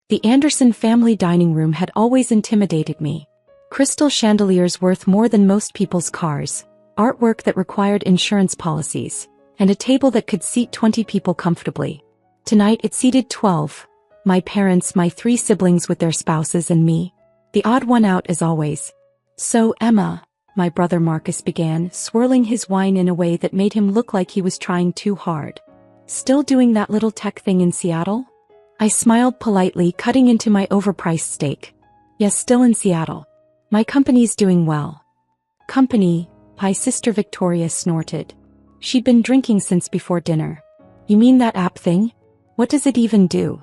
The Anderson family dining room had always intimidated me. Crystal chandeliers worth more than most people's cars, artwork that required insurance policies, and a table that could seat 20 people comfortably. Tonight it seated 12. My parents, my 3 siblings with their spouses, and me. The odd one out as always. "So, Emma," my brother Marcus began, swirling his wine in a way that made him look like he was trying too hard. "Still doing that little tech thing in Seattle?" I smiled politely, cutting into my overpriced steak. "Yes, still in Seattle. My company's doing well." "Company?" my sister Victoria snorted. She'd been drinking since before dinner. "You mean that app thing? What does it even do?"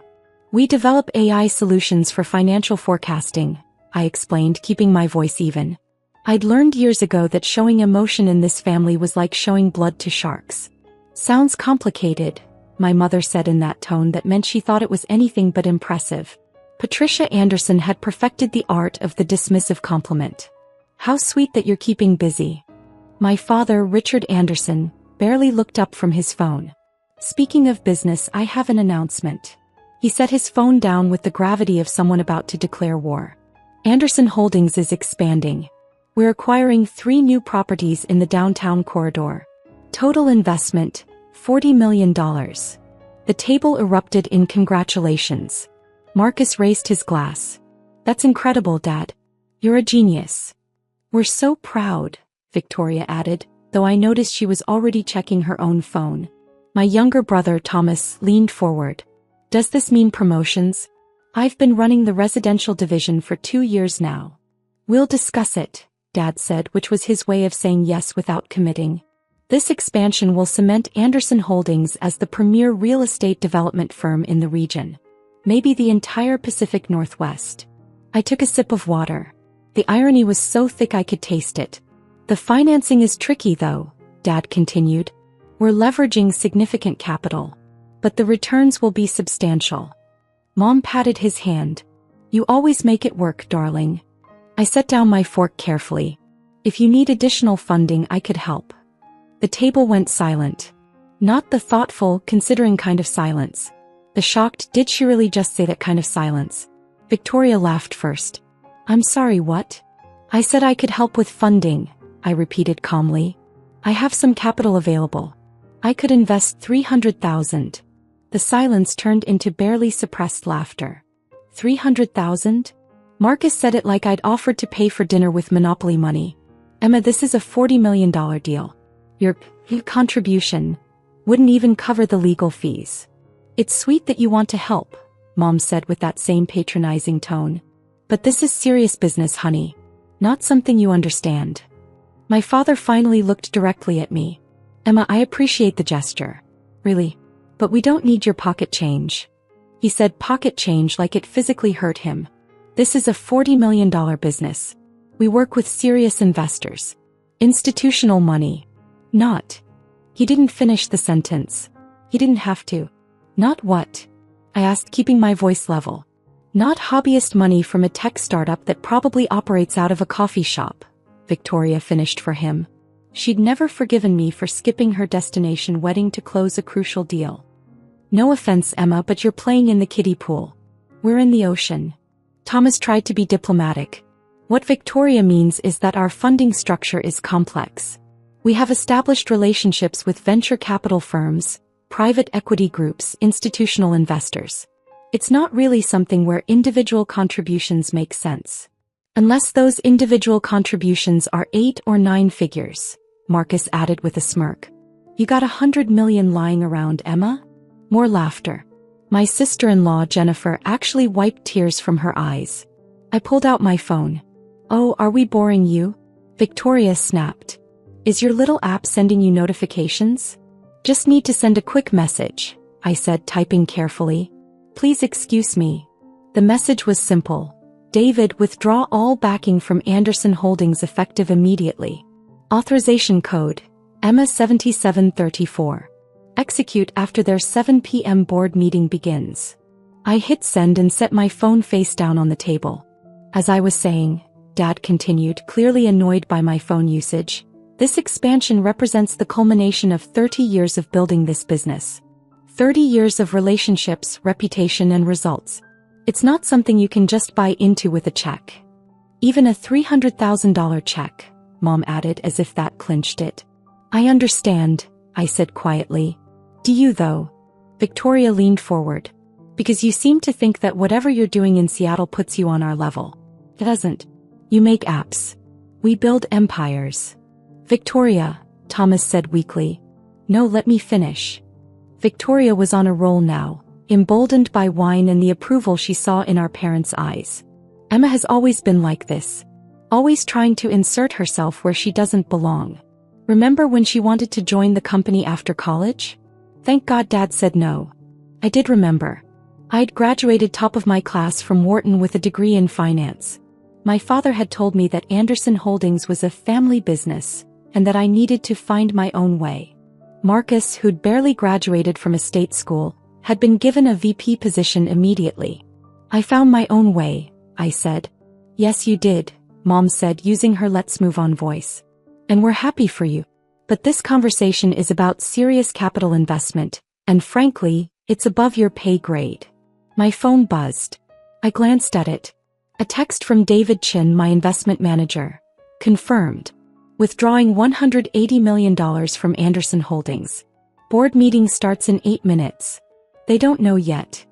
"We develop AI solutions for financial forecasting," I explained, keeping my voice even. I'd learned years ago that showing emotion in this family was like showing blood to sharks. "Sounds complicated," my mother said in that tone that meant she thought it was anything but impressive. Patricia Anderson had perfected the art of the dismissive compliment. "How sweet that you're keeping busy." My father, Richard Anderson, barely looked up from his phone. "Speaking of business, I have an announcement." He set his phone down with the gravity of someone about to declare war. "Anderson Holdings is expanding. We're acquiring 3 new properties in the downtown corridor. Total investment, $40 million. The table erupted in congratulations. Marcus raised his glass. "That's incredible, Dad. You're a genius." "We're so proud," Victoria added, though I noticed she was already checking her own phone. My younger brother, Thomas, leaned forward. "Does this mean promotions?" "I've been running the residential division for 2 years now." "We'll discuss it," Dad said, which was his way of saying yes without committing. "This expansion will cement Anderson Holdings as the premier real estate development firm in the region. Maybe the entire Pacific Northwest." I took a sip of water. The irony was so thick I could taste it. "The financing is tricky though," Dad continued. "We're leveraging significant capital. But the returns will be substantial." Mom patted his hand. "You always make it work, darling." I set down my fork carefully. "If you need additional funding, I could help." The table went silent. Not the thoughtful, considering kind of silence. The shocked, "Did she really just say that kind of silence?" Victoria laughed first. "I'm sorry, what?" "I said I could help with funding," I repeated calmly. "I have some capital available. I could invest $300,000. The silence turned into barely suppressed laughter. $300,000? Marcus said it like I'd offered to pay for dinner with Monopoly money. "Emma, this is a $40 million deal. Your contribution wouldn't even cover the legal fees." "It's sweet that you want to help," Mom said with that same patronizing tone. "But this is serious business, honey. Not something you understand." My father finally looked directly at me. "Emma, I appreciate the gesture. Really. But we don't need your pocket change." He said pocket change like it physically hurt him. "This is a $40 million business. We work with serious investors. Institutional money. Not." He didn't finish the sentence. He didn't have to. "Not what?" I asked, keeping my voice level. "Not hobbyist money from a tech startup that probably operates out of a coffee shop," Victoria finished for him. She'd never forgiven me for skipping her destination wedding to close a crucial deal. "No offense, Emma, but you're playing in the kiddie pool. We're in the ocean." Thomas tried to be diplomatic. "What Victoria means is that our funding structure is complex. We have established relationships with venture capital firms, private equity groups, institutional investors. It's not really something where individual contributions make sense. Unless those individual contributions are 8 or 9 figures," Marcus added with a smirk. "You got $100 million lying around, Emma?" More laughter. My sister-in-law, Jennifer, actually wiped tears from her eyes. I pulled out my phone. "Oh, are we boring you?" Victoria snapped. "Is your little app sending you notifications?" "Just need to send a quick message," I said, typing carefully. "Please excuse me." The message was simple. "David, withdraw all backing from Anderson Holdings effective immediately. Authorization code, Emma 7734. Execute after their 7 p.m. board meeting begins." I hit send and set my phone face down on the table. "As I was saying," Dad continued, clearly annoyed by my phone usage, "this expansion represents the culmination of 30 years of building this business. 30 years of relationships, reputation, and results. It's not something you can just buy into with a check. Even a $300,000 check, Mom added as if that clinched it. I understand, I said quietly. Do you though? Victoria leaned forward. Because you seem to think that whatever you're doing in Seattle puts you on our level. It doesn't. You make apps. We build empires. Victoria, Thomas said weakly. No, let me finish. Victoria was on a roll now, emboldened by wine and the approval she saw in our parents' eyes. Emma has always been like this. Always trying to insert herself where she doesn't belong. Remember when she wanted to join the company after college? Thank God Dad said no. I did remember. I'd graduated top of my class from Wharton with a degree in finance. My father had told me that Anderson Holdings was a family business, and that I needed to find my own way. Marcus, who'd barely graduated from a state school, had been given a VP position immediately. I found my own way, I said. Yes, you did, Mom said using her let's move on voice. And we're happy for you. But this conversation is about serious capital investment, and frankly, it's above your pay grade. My phone buzzed. I glanced at it. A text from David Chin, my investment manager. Confirmed. Withdrawing $180 million from Anderson Holdings. Board meeting starts in 8 minutes. They don't know yet.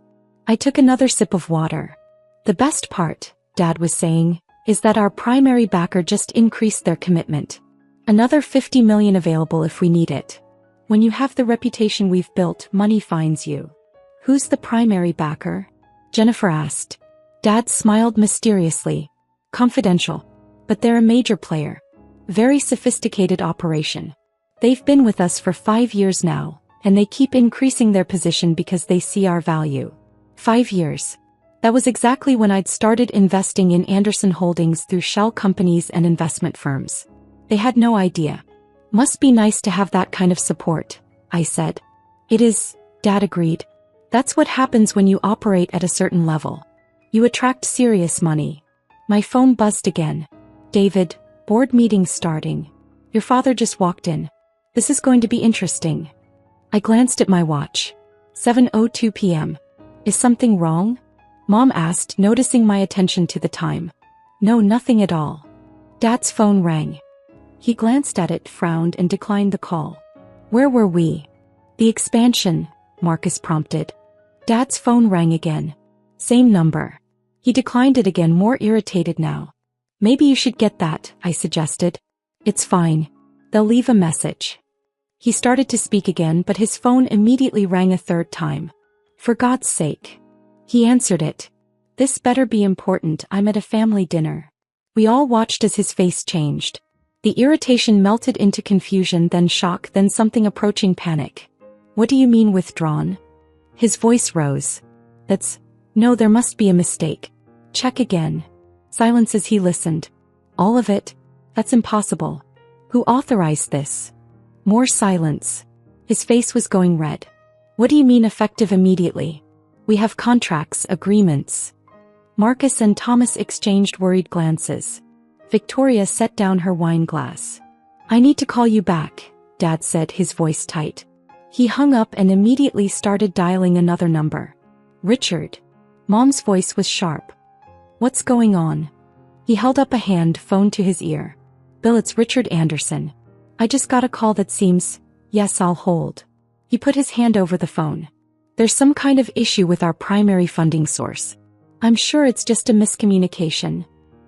I took another sip of water. The best part, Dad was saying, is that our primary backer just increased their commitment. Another $50 million available if we need it. When you have the reputation we've built, money finds you. Who's the primary backer? Jennifer asked. Dad smiled mysteriously. Confidential. But they're a major player. Very sophisticated operation. They've been with us for 5 years now, and they keep increasing their position because they see our value. 5 years. That was exactly when I'd started investing in Anderson Holdings through shell companies and investment firms. They had no idea. Must be nice to have that kind of support, I said. It is, Dad agreed. That's what happens when you operate at a certain level. You attract serious money. My phone buzzed again. David, board meeting starting. Your father just walked in. This is going to be interesting. I glanced at my watch. 7:02 p.m. Is something wrong? Mom asked, noticing my attention to the time. No, nothing at all. Dad's phone rang. He glanced at it, frowned, and declined the call. Where were we? The expansion, Marcus prompted. Dad's phone rang again. Same number. He declined it again, more irritated now. Maybe you should get that, I suggested. It's fine. They'll leave a message. He started to speak again, but his phone immediately rang a third time. For God's sake. He answered it. This better be important, I'm at a family dinner. We all watched as his face changed. The irritation melted into confusion, then shock, then something approaching panic. What do you mean withdrawn? His voice rose. No, there must be a mistake. Check again. Silence as he listened. All of it? That's impossible. Who authorized this? More silence. His face was going red. What do you mean effective immediately? We have contracts, agreements. Marcus and Thomas exchanged worried glances. Victoria set down her wine glass. I need to call you back, Dad said, his voice tight. He hung up and immediately started dialing another number. Richard. Mom's voice was sharp. What's going on? He held up a hand, phone to his ear. Bill, it's Richard Anderson. I just got a call that seems... Yes, I'll hold. He put his hand over the phone. There's some kind of issue with our primary funding source. I'm sure it's just a miscommunication.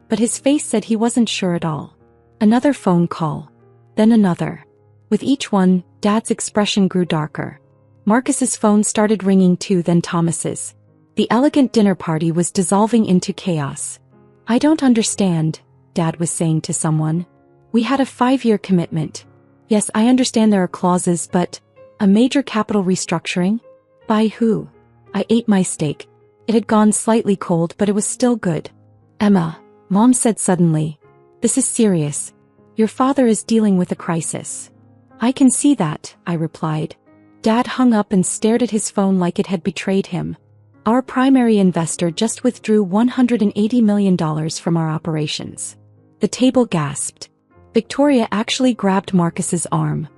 But his face said he wasn't sure at all. Another phone call. Then another. With each one, Dad's expression grew darker. Marcus's phone started ringing too, then Thomas's. The elegant dinner party was dissolving into chaos. I don't understand, Dad was saying to someone. We had a 5-year commitment. Yes, I understand there are clauses, but... A major capital restructuring? By who? I ate my steak. It had gone slightly cold, but it was still good. Emma, Mom said suddenly. This is serious. Your father is dealing with a crisis. I can see that, I replied. Dad hung up and stared at his phone like it had betrayed him. Our primary investor just withdrew $180 million from our operations. The table gasped. Victoria actually grabbed Marcus's arm.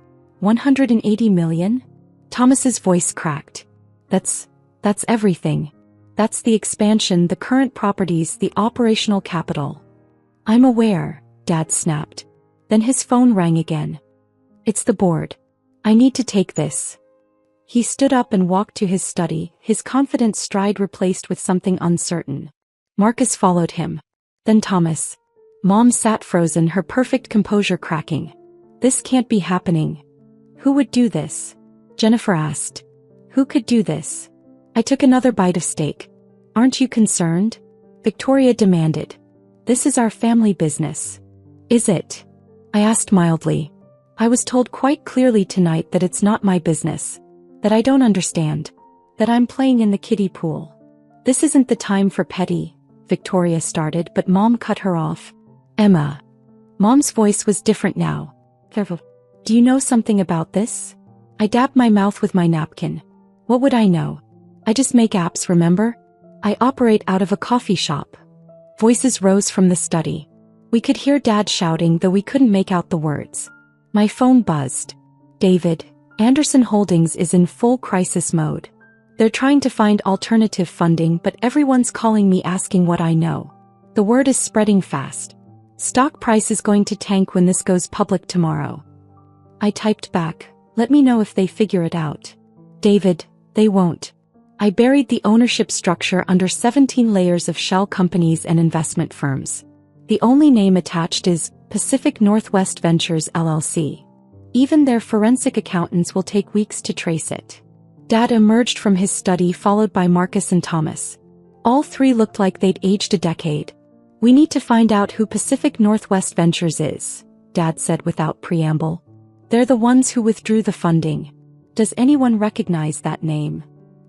180 million? Thomas's voice cracked. That's everything. That's the expansion, the current properties, the operational capital. I'm aware, Dad snapped. Then his phone rang again. It's the board. I need to take this. He stood up and walked to his study, his confident stride replaced with something uncertain. Marcus followed him. Then Thomas. Mom sat frozen, her perfect composure cracking. This can't be happening. Who would do this? Jennifer asked. Who could do this? I took another bite of steak. Aren't you concerned? Victoria demanded. This is our family business. Is it? I asked mildly. I was told quite clearly tonight that it's not my business. That I don't understand. That I'm playing in the kiddie pool. This isn't the time for petty, Victoria started, but Mom cut her off. Emma. Mom's voice was different now. Do you know something about this? I dabbed my mouth with my napkin. What would I know? I just make apps, remember? I operate out of a coffee shop. Voices rose from the study. We could hear Dad shouting, though we couldn't make out the words. My phone buzzed. David, Anderson Holdings is in full crisis mode. They're trying to find alternative funding, but everyone's calling me asking what I know. The word is spreading fast. Stock price is going to tank when this goes public tomorrow. I typed back, let me know if they figure it out. David, they won't. I buried the ownership structure under 17 layers of shell companies and investment firms. The only name attached is Pacific Northwest Ventures LLC. Even their forensic accountants will take weeks to trace it. Dad emerged from his study followed by Marcus and Thomas. All three looked like they'd aged a decade. We need to find out who Pacific Northwest Ventures is, Dad said without preamble. They're the ones who withdrew the funding. Does anyone recognize that name?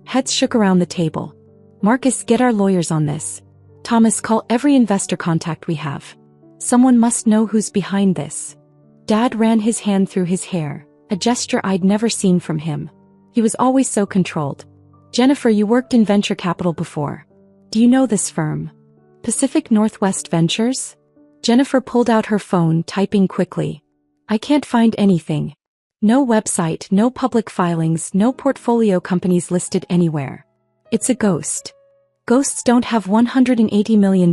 Heads shook around the table. Marcus, get our lawyers on this. Thomas, call every investor contact we have. Someone must know who's behind this. Dad ran his hand through his hair, a gesture I'd never seen from him. He was always so controlled. Jennifer, you worked in venture capital before. Do you know this firm? Pacific Northwest Ventures? Jennifer pulled out her phone, typing quickly. I can't find anything. No website, no public filings, no portfolio companies listed anywhere. It's a ghost. Ghosts don't have $180 million,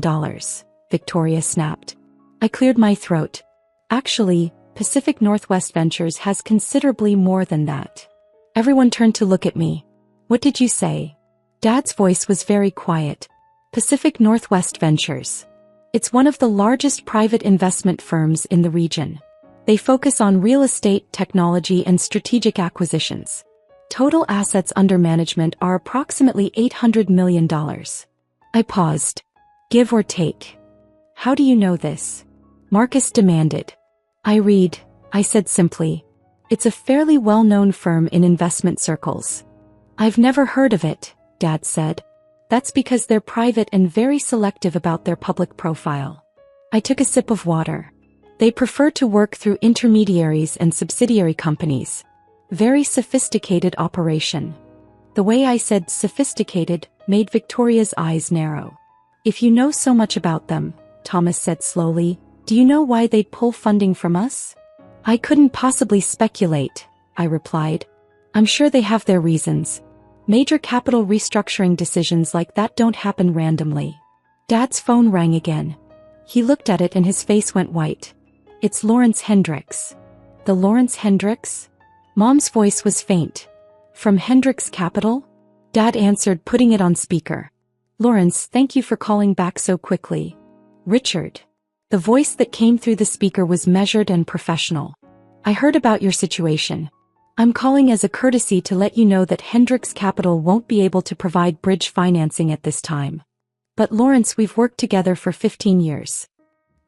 Victoria snapped. I cleared my throat. Actually, Pacific Northwest Ventures has considerably more than that. Everyone turned to look at me. What did you say? Dad's voice was very quiet. Pacific Northwest Ventures. It's one of the largest private investment firms in the region. They focus on real estate, technology, and strategic acquisitions. Total assets under management are approximately $800 million. I paused. Give or take. How do you know this? Marcus demanded. I read, I said simply. It's a fairly well-known firm in investment circles. I've never heard of it, Dad said. That's because they're private and very selective about their public profile. I took a sip of water. They prefer to work through intermediaries and subsidiary companies. Very sophisticated operation. The way I said sophisticated made Victoria's eyes narrow. If you know so much about them, Thomas said slowly, do you know why they'd pull funding from us? I couldn't possibly speculate, I replied. I'm sure they have their reasons. Major capital restructuring decisions like that don't happen randomly. Dad's phone rang again. He looked at it and his face went white. It's Lawrence Hendricks. The Lawrence Hendricks? Mom's voice was faint. From Hendricks Capital? Dad answered, putting it on speaker. Lawrence, thank you for calling back so quickly. Richard. The voice that came through the speaker was measured and professional. I heard about your situation. I'm calling as a courtesy to let you know that Hendricks Capital won't be able to provide bridge financing at this time. But Lawrence, we've worked together for 15 years.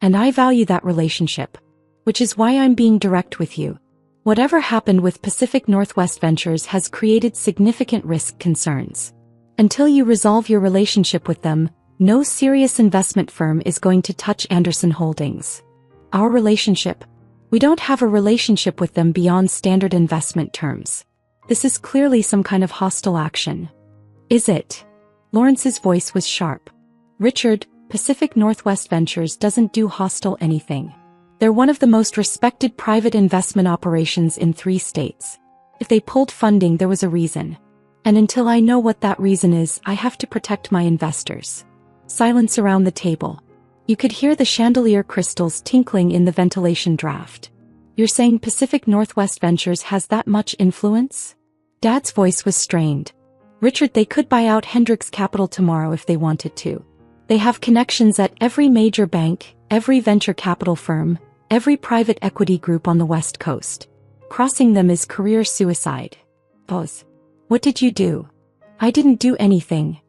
And I value that relationship. Which is why I'm being direct with you. Whatever happened with Pacific Northwest Ventures has created significant risk concerns. Until you resolve your relationship with them, no serious investment firm is going to touch Anderson Holdings. Our relationship? We don't have a relationship with them beyond standard investment terms. This is clearly some kind of hostile action. Is it? Lawrence's voice was sharp. Richard, Pacific Northwest Ventures doesn't do hostile anything. They're one of the most respected private investment operations in 3 states. If they pulled funding, there was a reason. And until I know what that reason is, I have to protect my investors. Silence around the table. You could hear the chandelier crystals tinkling in the ventilation draft. You're saying Pacific Northwest Ventures has that much influence? Dad's voice was strained. Richard, they could buy out Hendricks Capital tomorrow if they wanted to. They have connections at every major bank, every venture capital firm, every private equity group on the West Coast. Crossing them is career suicide. Pause. What did you do? I didn't do anything.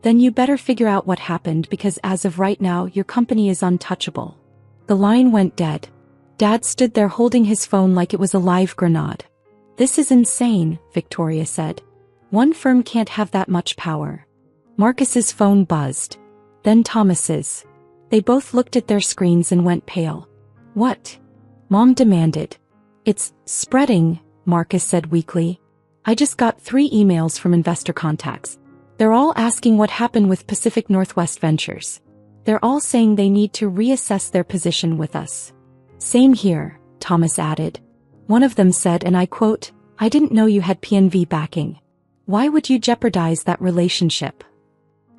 Then you better figure out what happened, because as of right now your company is untouchable. The line went dead. Dad stood there holding his phone like it was a live grenade. This is insane, Victoria said. One firm can't have that much power. Marcus's phone buzzed. Then Thomas's. They both looked at their screens and went pale. What? Mom demanded. It's spreading, Marcus said weakly. I just got 3 emails from investor contacts. They're all asking what happened with Pacific Northwest Ventures. They're all saying they need to reassess their position with us. Same here, Thomas added. One of them said, and I quote, I didn't know you had PNV backing. Why would you jeopardize that relationship?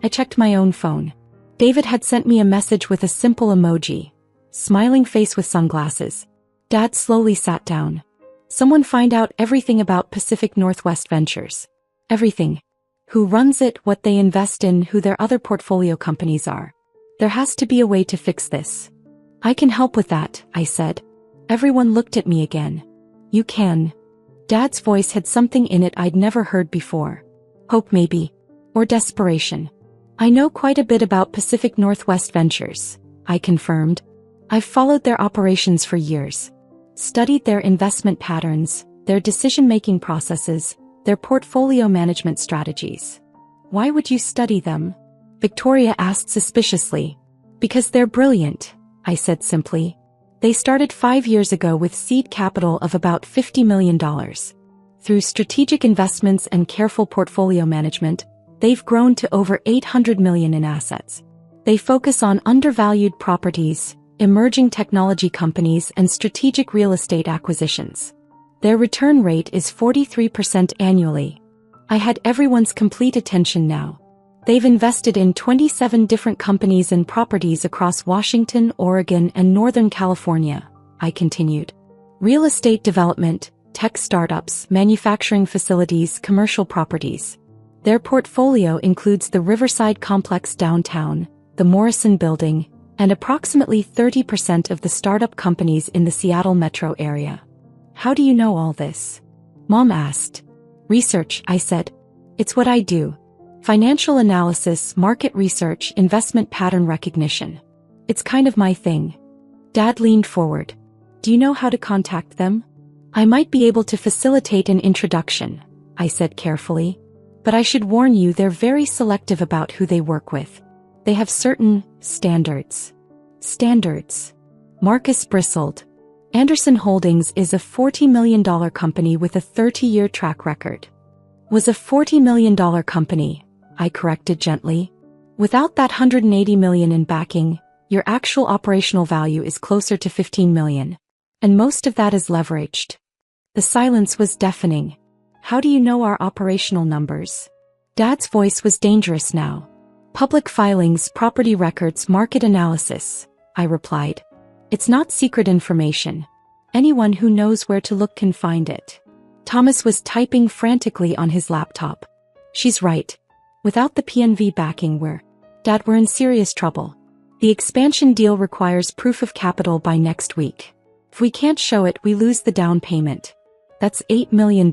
I checked my own phone. David had sent me a message with a simple emoji. Smiling face with sunglasses. Dad slowly sat down. Someone find out everything about Pacific Northwest Ventures. Everything. Who runs it, what they invest in, who their other portfolio companies are. There has to be a way to fix this. I can help with that, I said. Everyone looked at me again. You can. Dad's voice had something in it I'd never heard before. Hope maybe. Or desperation. I know quite a bit about Pacific Northwest Ventures, I confirmed. I've followed their operations for years. Studied their investment patterns, their decision-making processes, their portfolio management strategies. Why would you study them? Victoria asked suspiciously. Because they're brilliant, I said simply. They started 5 years ago with seed capital of about $50 million. Through strategic investments and careful portfolio management, they've grown to over $800 million in assets. They focus on undervalued properties, emerging technology companies, and strategic real estate acquisitions. Their return rate is 43% annually. I had everyone's complete attention now. They've invested in 27 different companies and properties across Washington, Oregon, and Northern California, I continued. Real estate development, tech startups, manufacturing facilities, commercial properties. Their portfolio includes the Riverside Complex downtown, the Morrison Building, and approximately 30% of the startup companies in the Seattle metro area. How do you know all this? Mom asked. Research, I said. It's what I do. Financial analysis, market research, investment pattern recognition. It's kind of my thing. Dad leaned forward. Do you know how to contact them? I might be able to facilitate an introduction, I said carefully. But I should warn you, they're very selective about who they work with. They have certain standards. Standards. Marcus bristled. Anderson Holdings is a $40 million company with a 30-year track record. Was a $40 million company, I corrected gently. Without that $180 million in backing, your actual operational value is closer to $15 million. And most of that is leveraged. The silence was deafening. How do you know our operational numbers? Dad's voice was dangerous now. Public filings, property records, market analysis, I replied. It's not secret information. Anyone who knows where to look can find it. Thomas was typing frantically on his laptop. She's right. Without the PNV backing, we're in serious trouble. The expansion deal requires proof of capital by next week. If we can't show it, we lose the down payment. That's $8 million.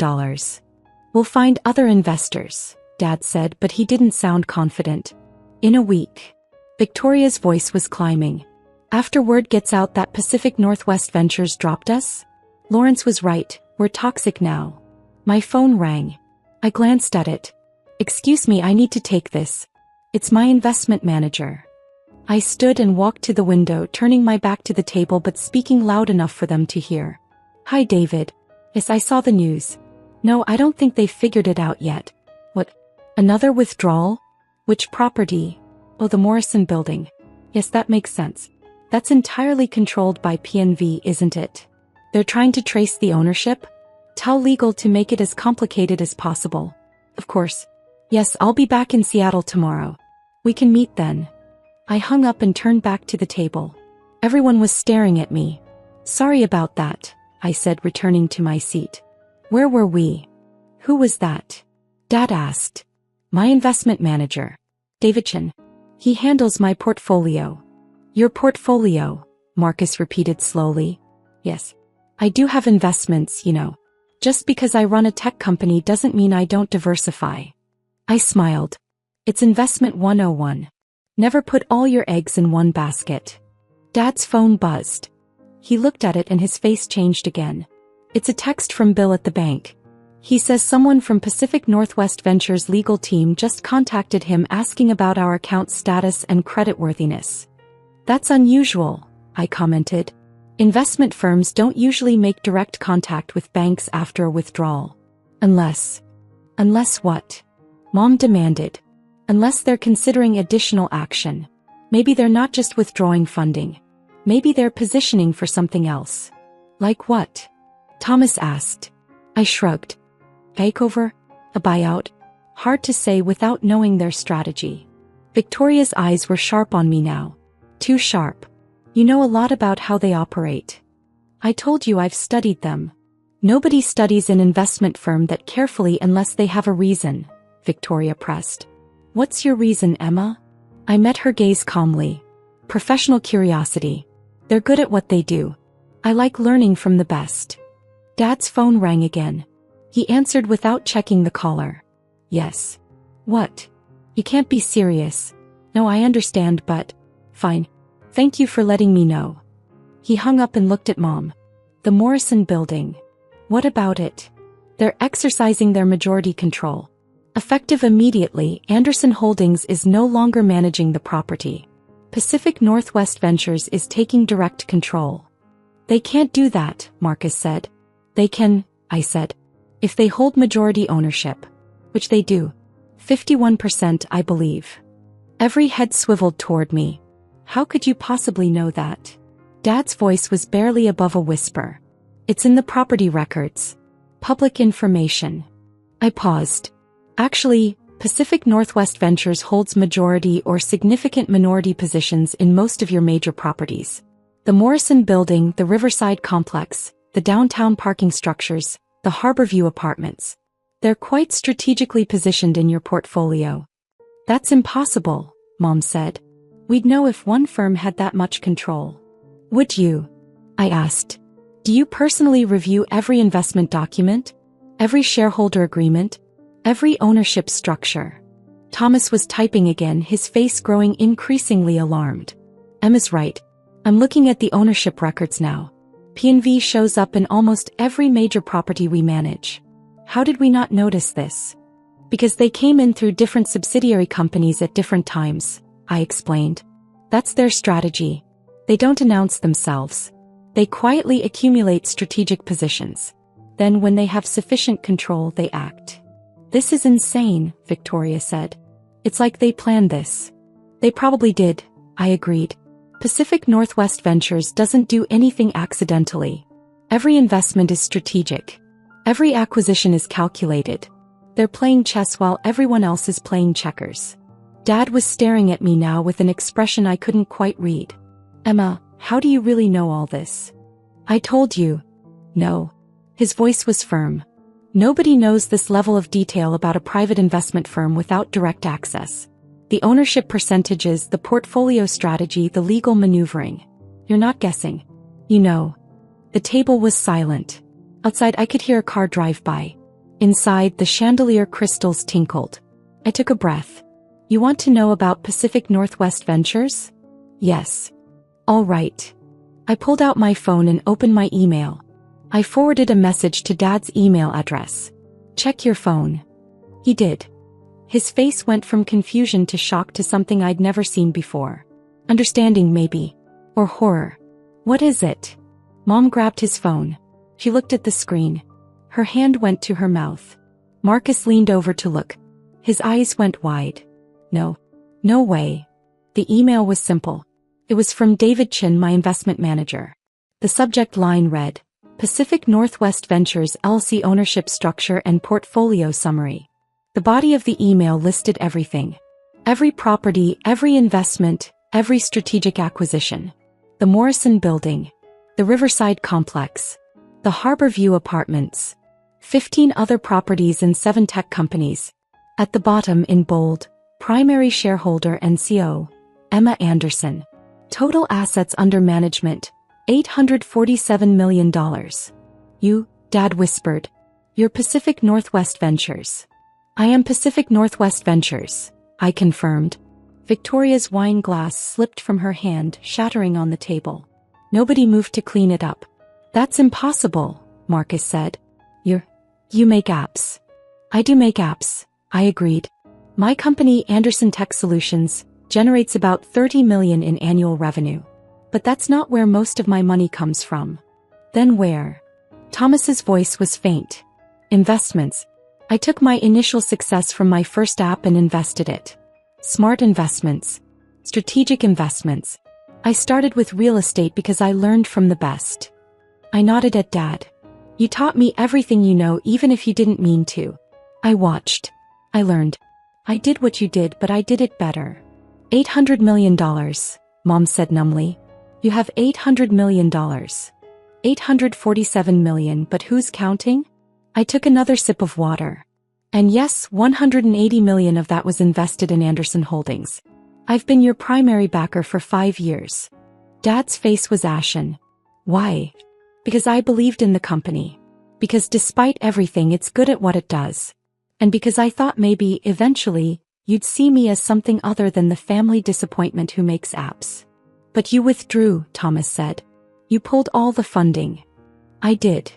We'll find other investors, Dad said, but he didn't sound confident. In a week. Victoria's voice was climbing. After word gets out that Pacific Northwest Ventures dropped us? Lawrence was right, we're toxic now. My phone rang. I glanced at it. Excuse me, I need to take this. It's my investment manager. I stood and walked to the window, turning my back to the table but speaking loud enough for them to hear. Hi, David. Yes, I saw the news. No, I don't think they've figured it out yet. What? Another withdrawal? Which property? Oh, the Morrison Building. Yes, that makes sense. That's entirely controlled by PNV, isn't it? They're trying to trace the ownership? Tell legal to make it as complicated as possible. Of course. Yes, I'll be back in Seattle tomorrow. We can meet then. I hung up and turned back to the table. Everyone was staring at me. Sorry about that, I said, returning to my seat. Where were we? Who was that? Dad asked. My investment manager. David Chen. He handles my portfolio. Your portfolio, Marcus repeated slowly. Yes. I do have investments, you know. Just because I run a tech company doesn't mean I don't diversify. I smiled. It's investment 101. Never put all your eggs in one basket. Dad's phone buzzed. He looked at it and his face changed again. It's a text from Bill at the bank. He says someone from Pacific Northwest Ventures legal team just contacted him asking about our account status and creditworthiness. That's unusual, I commented. Investment firms don't usually make direct contact with banks after a withdrawal. Unless what? Mom demanded. Unless they're considering additional action. Maybe they're not just withdrawing funding. Maybe they're positioning for something else. Like what? Thomas asked. I shrugged. Takeover? A buyout? Hard to say without knowing their strategy. Victoria's eyes were sharp on me now. Too sharp. You know a lot about how they operate. I told you I've studied them. Nobody studies an investment firm that carefully unless they have a reason, Victoria pressed. What's your reason, Emma? I met her gaze calmly. Professional curiosity. They're good at what they do. I like learning from the best. Dad's phone rang again. He answered without checking the caller. Yes. What? You can't be serious. No, I understand, but... Fine. Thank you for letting me know. He hung up and looked at Mom. The Morrison Building. What about it? They're exercising their majority control. Effective immediately, Anderson Holdings is no longer managing the property. Pacific Northwest Ventures is taking direct control. They can't do that, Marcus said. They can, I said. If they hold majority ownership. Which they do. 51%, I believe. Every head swiveled toward me. How could you possibly know that? Dad's voice was barely above a whisper. It's in the property records. Public information. I paused. Actually, Pacific Northwest Ventures holds majority or significant minority positions in most of your major properties. The Morrison Building, the Riverside Complex, the downtown parking structures, the Harborview Apartments. They're quite strategically positioned in your portfolio. That's impossible, Mom said. We'd know if one firm had that much control. Would you? I asked. Do you personally review every investment document? Every shareholder agreement? Every ownership structure? Thomas was typing again, his face growing increasingly alarmed. Emma's right. I'm looking at the ownership records now. P&V shows up in almost every major property we manage. How did we not notice this? Because they came in through different subsidiary companies at different times, I explained. That's their strategy. They don't announce themselves. They quietly accumulate strategic positions. Then when they have sufficient control, they act. This is insane, Victoria said. It's like they planned this. They probably did, I agreed. Pacific Northwest Ventures doesn't do anything accidentally. Every investment is strategic. Every acquisition is calculated. They're playing chess while everyone else is playing checkers. Dad was staring at me now with an expression I couldn't quite read. Emma, how do you really know all this? I told you. No. His voice was firm. Nobody knows this level of detail about a private investment firm without direct access. The ownership percentages, the portfolio strategy, the legal maneuvering. You're not guessing. You know. The table was silent. Outside I could hear a car drive by. Inside, the chandelier crystals tinkled. I took a breath. You want to know about Pacific Northwest Ventures? Yes. All right. I pulled out my phone and opened my email. I forwarded a message to Dad's email address. Check your phone. He did. His face went from confusion to shock to something I'd never seen before. Understanding maybe. Or horror. What is it? Mom grabbed his phone. She looked at the screen. Her hand went to her mouth. Marcus leaned over to look. His eyes went wide. No. No way. The email was simple. It was from David Chen, my investment manager. The subject line read, Pacific Northwest Ventures LLC Ownership Structure and Portfolio Summary. The body of the email listed everything. Every property, every investment, every strategic acquisition. The Morrison Building. The Riverside Complex. The Harbor View Apartments. 15 other properties and 7 tech companies. At the bottom in bold, primary shareholder and CO, Emma Anderson. Total assets under management, $847 million. You, Dad whispered. You're Pacific Northwest Ventures. I am Pacific Northwest Ventures, I confirmed. Victoria's wine glass slipped from her hand, shattering on the table. Nobody moved to clean it up. That's impossible, Marcus said. You make apps. I do make apps, I agreed. My company, Anderson Tech Solutions, generates about $30 million in annual revenue. But that's not where most of my money comes from. Then where? Thomas's voice was faint. Investments. I took my initial success from my first app and invested it. Smart investments. Strategic investments. I started with real estate because I learned from the best. I nodded at Dad. You taught me everything you know, even if you didn't mean to. I watched. I learned. I did what you did, but I did it better. $800 million, Mom said numbly. You have $800 million. $847 million, but who's counting? I took another sip of water. And yes, $180 million of that was invested in Anderson Holdings. I've been your primary backer for 5 years. Dad's face was ashen. Why? Because I believed in the company. Because despite everything, it's good at what it does. And because I thought maybe, eventually, you'd see me as something other than the family disappointment who makes apps. But you withdrew, Thomas said. You pulled all the funding. I did.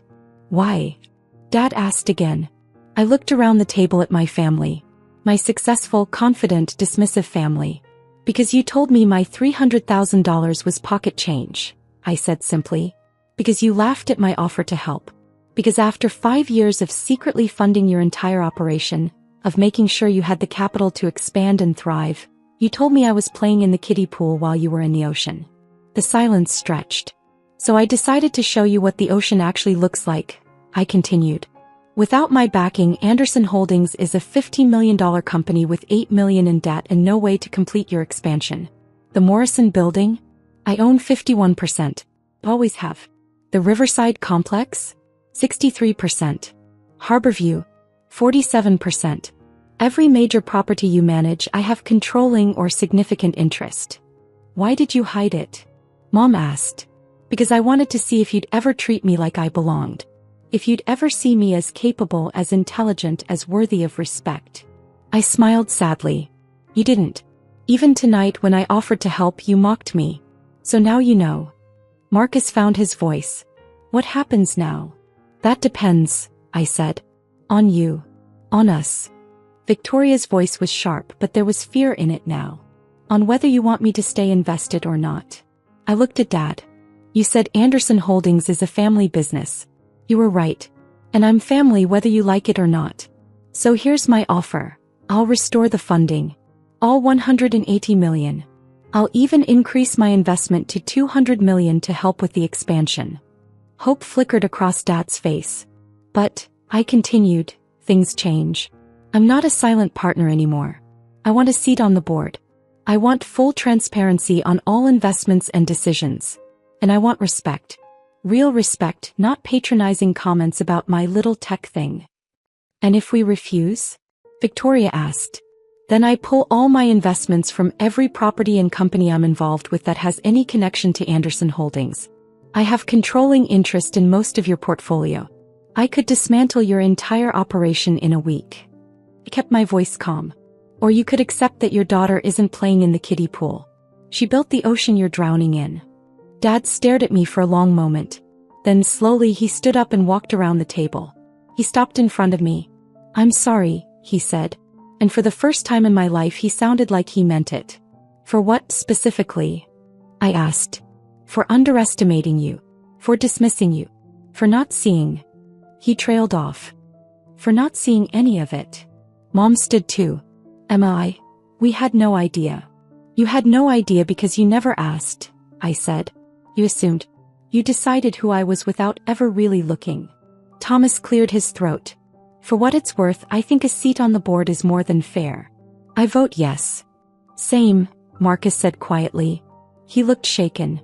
Why? Dad asked again. I looked around the table at my family. My successful, confident, dismissive family. Because you told me my $300,000 was pocket change, I said simply. Because you laughed at my offer to help. Because after 5 years of secretly funding your entire operation, of making sure you had the capital to expand and thrive, you told me I was playing in the kiddie pool while you were in the ocean. The silence stretched. So I decided to show you what the ocean actually looks like, I continued. Without my backing, Anderson Holdings is a $15 million company with $8 million in debt and no way to complete your expansion. The Morrison Building? I own 51%. Always have. The Riverside Complex? 63%. Harborview? 47%. Every major property you manage, I have controlling or significant interest. Why did you hide it? Mom asked. Because I wanted to see if you'd ever treat me like I belonged. If you'd ever see me as capable, as intelligent, as worthy of respect. I smiled sadly. You didn't. Even tonight when I offered to help, you mocked me. So now you know. Marcus found his voice. What happens now? That depends, I said. On you. On us. Victoria's voice was sharp, but there was fear in it now. On whether you want me to stay invested or not. I looked at Dad. You said Anderson Holdings is a family business. You were right. And I'm family whether you like it or not. So here's my offer. I'll restore the funding. All $180 million. I'll even increase my investment to $200 million to help with the expansion. Hope flickered across Dad's face. But, I continued, things change. I'm not a silent partner anymore. I want a seat on the board. I want full transparency on all investments and decisions. And I want respect. Real respect, not patronizing comments about my little tech thing. And if we refuse? Victoria asked. Then I pull all my investments from every property and company I'm involved with that has any connection to Anderson Holdings. I have controlling interest in most of your portfolio. I could dismantle your entire operation in a week. I kept my voice calm. Or you could accept that your daughter isn't playing in the kiddie pool. She built the ocean you're drowning in. Dad stared at me for a long moment. Then slowly he stood up and walked around the table. He stopped in front of me. I'm sorry, he said. And for the first time in my life he sounded like he meant it. For what, specifically? I asked. For underestimating you. For dismissing you. For not seeing. He trailed off. For not seeing any of it. Mom stood too. Emma, we had no idea. You had no idea because you never asked, I said. You assumed. You decided who I was without ever really looking. Thomas cleared his throat. For what it's worth, I think a seat on the board is more than fair. I vote yes. Same, Marcus said quietly. He looked shaken.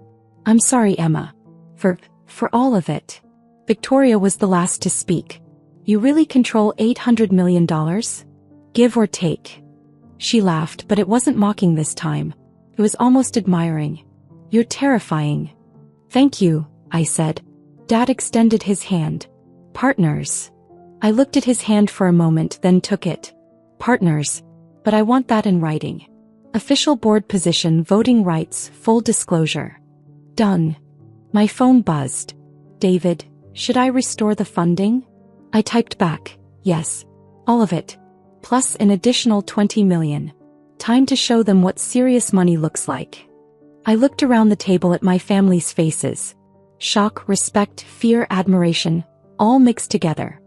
I'm sorry, Emma. For all of it. Victoria was the last to speak. You really control $800 million? Give or take. She laughed, but it wasn't mocking this time. It was almost admiring. You're terrifying. Thank you, I said. Dad extended his hand. Partners. I looked at his hand for a moment, then took it. Partners. But I want that in writing. Official board position, voting rights, full disclosure. Done. My phone buzzed. David, should I restore the funding? I typed back, yes. All of it. Plus an additional $20 million. Time to show them what serious money looks like. I looked around the table at my family's faces. Shock, respect, fear, admiration, all mixed together.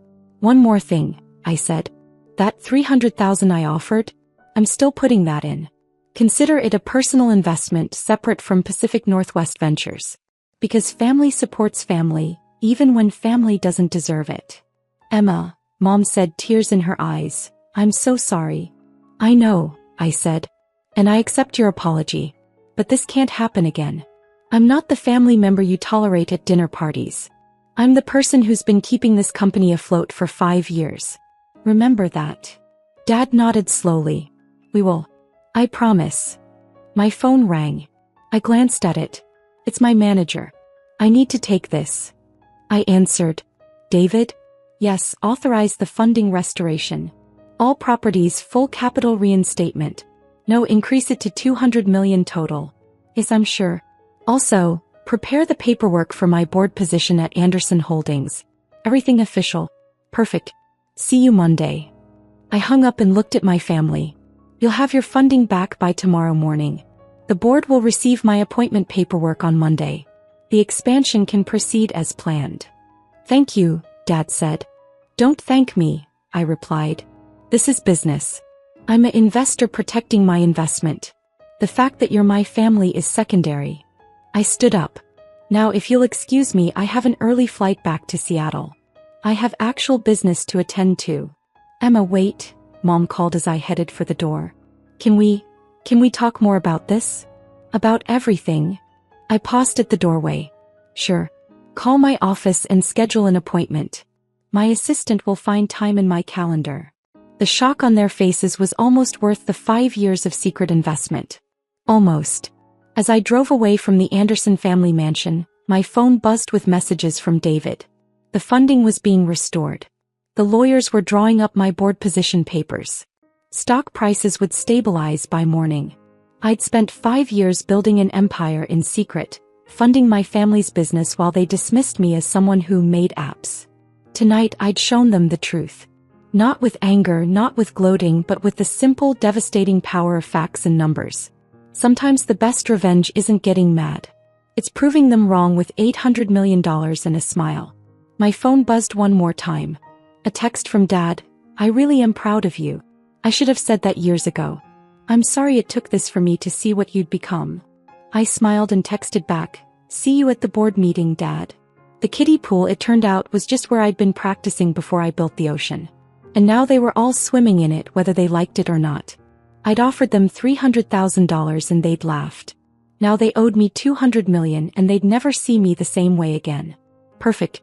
One more thing, I said. That $300,000 I offered? I'm still putting that in. Consider it a personal investment separate from Pacific Northwest Ventures. Because family supports family, even when family doesn't deserve it. Emma, Mom said, tears in her eyes. I'm so sorry. I know, I said. And I accept your apology. But this can't happen again. I'm not the family member you tolerate at dinner parties. I'm the person who's been keeping this company afloat for 5 years. Remember that. Dad nodded slowly. We will. I promise. My phone rang. I glanced at it. It's my manager. I need to take this. I answered. David? Yes, authorize the funding restoration. All properties full capital reinstatement. No, increase it to $200 million total. Yes, I'm sure. Also, prepare the paperwork for my board position at Anderson Holdings. Everything official. Perfect. See you Monday. I hung up and looked at my family. You'll have your funding back by tomorrow morning. The board will receive my appointment paperwork on Monday. The expansion can proceed as planned. Thank you, Dad said. Don't thank me, I replied. This is business. I'm an investor protecting my investment. The fact that you're my family is secondary. I stood up. Now if you'll excuse me, I have an early flight back to Seattle. I have actual business to attend to. Emma, wait, Mom called as I headed for the door. Can we talk more about this? About everything? I paused at the doorway. Sure. Call my office and schedule an appointment. My assistant will find time in my calendar. The shock on their faces was almost worth the 5 years of secret investment. Almost. As I drove away from the Anderson family mansion, my phone buzzed with messages from David. The funding was being restored. The lawyers were drawing up my board position papers. Stock prices would stabilize by morning. I'd spent 5 years building an empire in secret, funding my family's business while they dismissed me as someone who made apps. Tonight I'd shown them the truth. Not with anger, not with gloating, but with the simple, devastating power of facts and numbers. Sometimes the best revenge isn't getting mad. It's proving them wrong with $800 million and a smile. My phone buzzed one more time. A text from Dad. I really am proud of you. I should have said that years ago. I'm sorry it took this for me to see what you'd become. I smiled and texted back. See you at the board meeting, Dad. The kiddie pool, it turned out, was just where I'd been practicing before I built the ocean. And now they were all swimming in it whether they liked it or not. I'd offered them $300,000 and they'd laughed. Now they owed me $200 million and they'd never see me the same way again. Perfect.